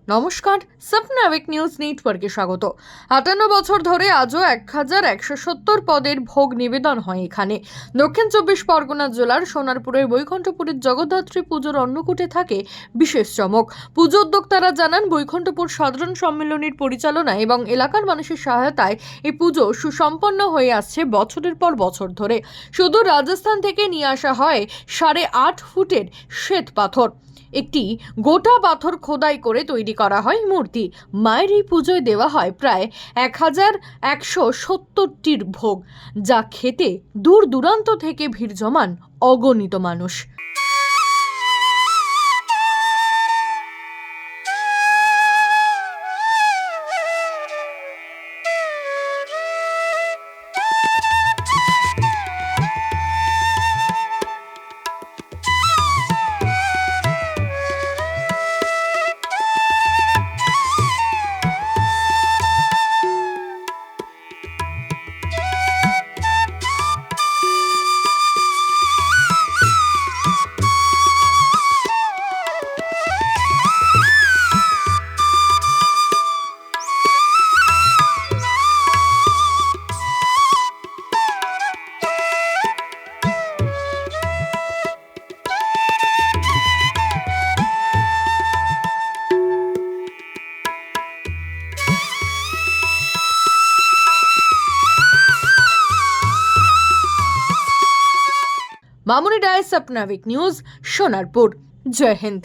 নমস্কার, স্বপ্নাবিক নিউজ নেটওয়ার্কে স্বাগত। ৫৮ বছর ধরে আজও ১,১৭০ পদের ভোগ নিবেদন হয় এখানে। দক্ষিণ ২৪ পরগনা জেলার সোনারপুরের বৈকুণ্ঠপুরের জগদ্ধাত্রী পুজোর অন্নকূটে থাকে বিশেষ চমক। পুজো উদ্যোক্তারা জানান, বৈকুণ্ঠপুর সাধারণ সম্মেলনের পরিচালনায় এবং এলাকার মানুষের সহায়তায় এই পুজো সুসম্পন্ন হয়ে আসছে বছরের পর বছর ধরে। শুধু রাজস্থান থেকে নিয়ে আসা হয় ৮.৫ ফুটের শ্বেত পাথর। একটি গোটা পাথর খোদাই করে তৈরি করা হয় মূর্তি। মায়ের এই পুজোয় দেওয়া হয় প্রায় ১,১৭০টির ভোগ, যা খেতে দূর দূরান্ত থেকে ভিড় জমান অগণিত মানুষ। মামুনি ডায়েস, স্বপ্নাবিক নিউজ, সোনারপুর। জয় হিন্দ।